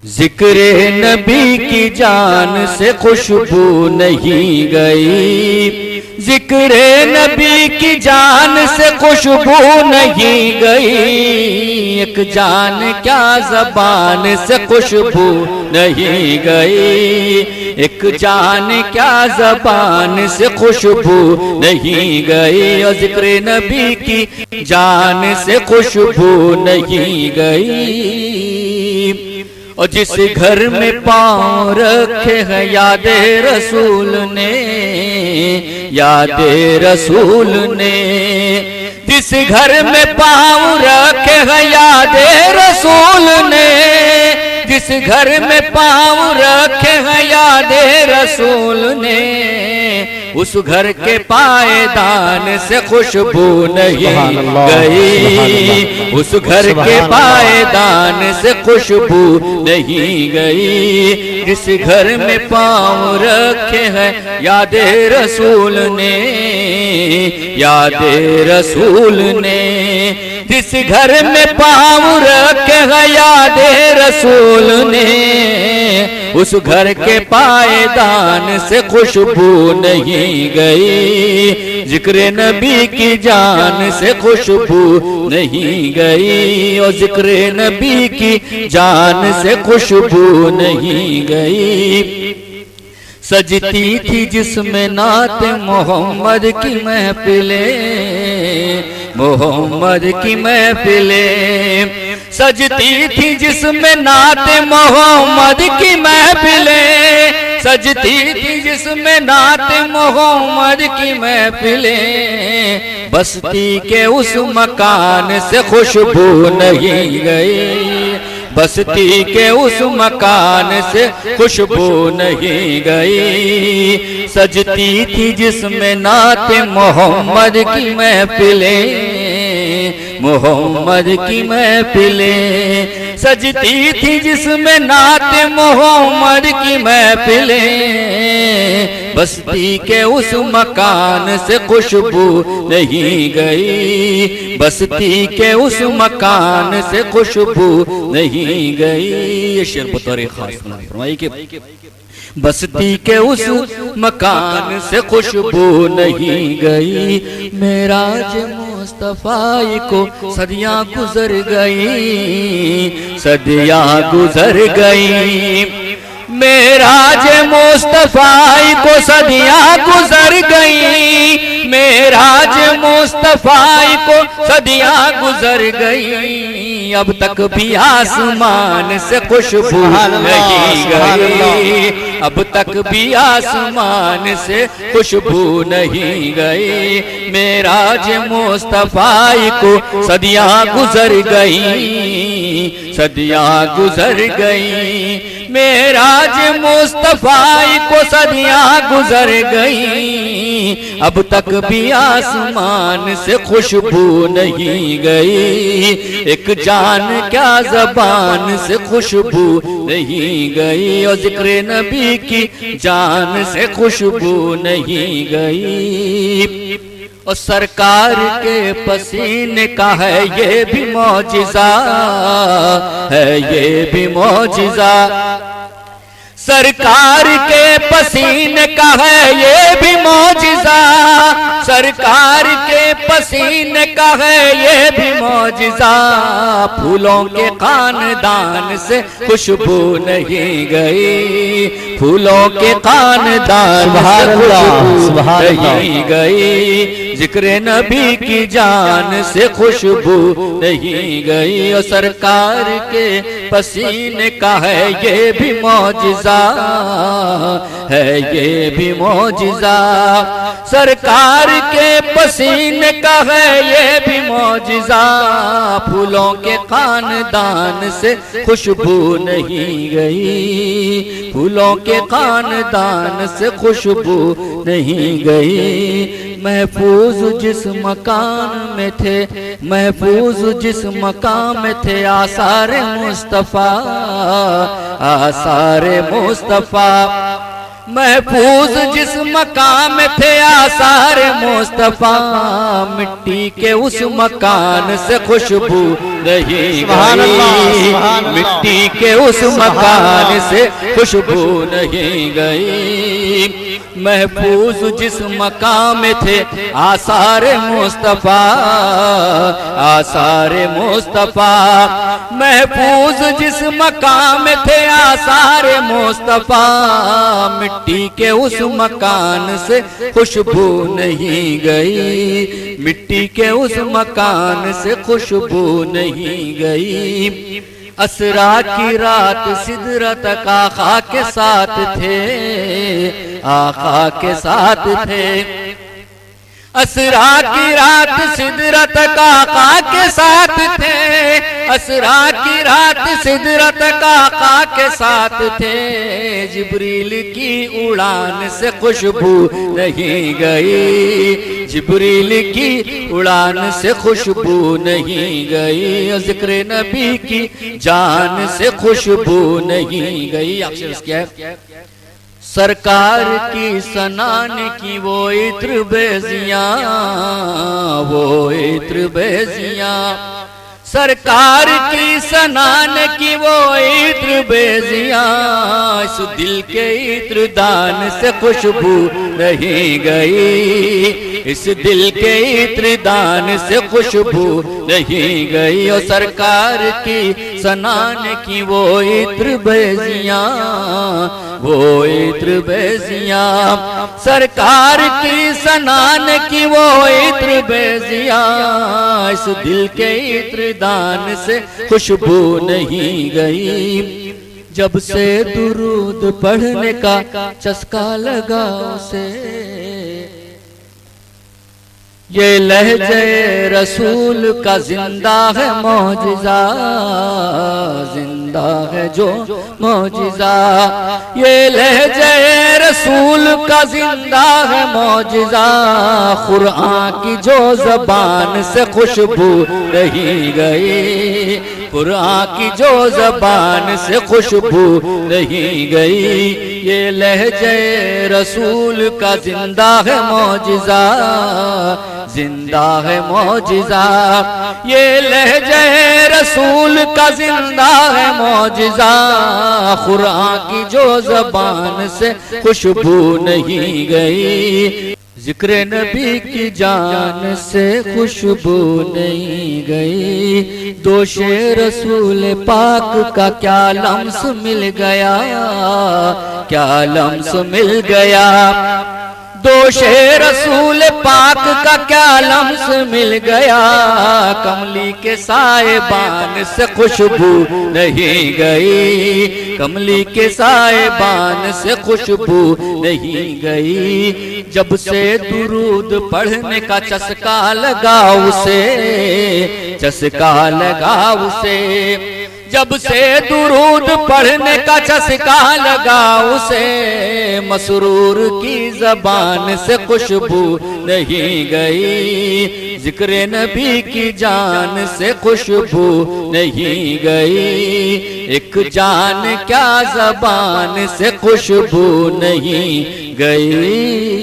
ذکر نبی کی جان سے خوشبو نہیں گئی، ذکر نبی کی جان سے خوشبو نہیں گئی، ایک جان کیا زبان سے خوشبو نہیں گئی، ایک جان کیا زبان سے خوشبو نہیں گئی، اور ذکر نبی کی جان سے خوشبو نہیں گئی۔ اور جس گھر میں پاؤں رکھے ہیں یاد رسول نے، یاد رسول نے، جس گھر میں پاؤں رکھے ہیں یاد رسول نے، جس گھر میں پاؤں رکھے ہیں یاد رسول نے، اس گھر کے پائیدان سے خوشبو نہیں گئی، اس گھر کے پائیدان سے خوشبو نہیں گئی، جس گھر میں پاؤں رکھے ہیں یاد رسول نے، یاد رسول نے، جس گھر میں پاؤں رکھے ہیں یاد رسول نے، اس گھر کے پائیدان سے خوشبو نہیں گئی، ذکر نبی کی جان سے خوشبو نہیں گئی، اور ذکر نبی کی جان سے خوشبو نہیں گئی۔ سجتی تھی جس میں نعت محمد کی محفلیں، محمد کی محفلیں، سجتی تھی جس میں نعت محمد کی محفلیں، سجتی تھی جس میں نعت محمد کی محفلیں، بستی کے اس مکان سے خوشبو نہیں گئی، بستی کے اس مکان سے خوشبو نہیں گئی، سجتی تھی جس میں نعت محمد کی محفلیں، محمد کی محفلیں، سجتی تھی جس میں نعت محمد کی محفلیں، بستی کے اس مکان سے خوشبو نہیں گئی، بستی کے اس مکان سے خوشبو نہیں گئی۔ یہ شعر بطور خاص فرمائی کہ بستی کے اس مکان سے خوشبو نہیں گئی، معراج مصطفیٰ کو صدیاں گزر گئی، صدیاں گزر گئی، معراج مصطفیٰ کو صدیاں گزر گئی، معراج مصطفیٰ کو صدیاں گزر گئی، اب تک بھی آسمان سے خوشبو نہیں گئی، اب تک بھی آسمان سے خوشبو نہیں گئی، معراج مصطفیٰ کو صدیاں گزر گئی، صدیاں گزر گئی، معراج مصطفیٰ کو صدیاں گزر گئی، اب تک بھی آسمان سے خوشبو نہیں گئی، ایک جان کیا زبان سے خوشبو نہیں گئی، اور ذکر نبی کی جان سے خوشبو نہیں گئی۔ اور سرکار کے پسینے کا ہے یہ بھی معجزہ، ہے یہ بھی معجزہ، سرکار کے پسینے کا ہے یہ بھی معجزہ، سرکار کے پسینے کا ہے یہ بھی معجزہ، پھولوں کے خاندان سے خوشبو نہیں گئی، پھولوں کے خاندان سے خوشبو نہیں گئی، ذکر نبی کی جان سے خوشبو نہیں گئی، اور سرکار کے پسینے کا ہے یہ بھی معجزہ، ہے یہ بھی معجزہ، سرکار کے پسینے کا ہے یہ بھی معجزہ، پھولوں کے خاندان سے خوشبو نہیں گئی، پھولوں کے خاندان سے خوشبو نہیں گئی، محفوظ جس مکان میں تھے، محفوظ جس مقام میں تھے آثار مصطفیٰ، آثار مصطفیٰ، محفوظ جس مقام میں تھے آثار مصطفیٰ، مٹی کے اس مکان سے خوشبو نہیں گئی، مٹی کے اس مکان سے خوشبو نہیں گئی، محفوظ جس مقام میں تھے آثار مصطفیٰ، آثار مصطفیٰ، محفوظ جس مقام میں تھے آثار مصطفیٰ، مٹی کے اس مکان سے خوشبو نہیں گئی، مٹی کے اس مکان سے خوشبو نہیں گئی، اسرا کی رات سدرت آقا کے ساتھ تھے، آقا کے ساتھ تھے، اسرا کی رات سدرت آقا کے ساتھ تھے، اسرا کی رات سدرت آقا کے ساتھ تھے، جبریل کی اڑان سے خوشبو نہیں گئی، جبریل کی اڑان سے خوشبو نہیں گئی، ذکر نبی کی جان سے خوشبو نہیں گئی، اکثر کیا ہے، سرکار کی سنان کی وہ عطر بیزیاں، وہ عطر بیزیاں، سرکار کی سنان کی وہ عطر بیزیاں، اس دل کے عطر دان سے خوشبو نہیں گئی، اس دل کے عطر دان سے خوشبو نہیں گئی، اور سرکار کی سنان کی وہ عطر بیزیاں، وہ عطر بیزیاں، سرکار کی سنان کی وہ عطر بیزیاں، اس دل کے عطر دان سے خوشبو نہیں گئی، جب سے درود پڑھنے کا چسکا لگا اسے، یہ لہجے رسول کا زندہ ہے معجزہ، زندہ ہے جو معجزہ، یہ لہجے رسول کا زندہ ہے معجزہ، قرآن کی جو زبان سے خوشبو نہیں گئی، قرآن کی جو زبان سے خوشبو نہیں گئی، یہ لہجے رسول کا زندہ ہے معجزہ، زندہ ہے معجزہ، یہ لہجہ رسول کا زندہ ہے معجزہ، قرآن کی جو زبان سے خوشبو نہیں گئی، ذکر نبی کی جان سے خوشبو نہیں گئی، دوش رسول پاک کا کیا لمس مل گیا، کیا لمس مل گیا، دوش رسول پاک کا کیا لمس مل گیا، کملی کے سائبان سے خوشبو نہیں گئی، کملی کے سائبان سے خوشبو نہیں گئی، جب سے درود پڑھنے کا چسکا لگا اسے، چسکا لگا اسے، جب سے درود پڑھنے کا چسکا لگا اسے، مسرور کی زبان سے خوشبو نہیں گئی، ذکر نبی کی جان سے خوشبو نہیں گئی، ایک جان کیا زبان سے خوشبو نہیں گئی۔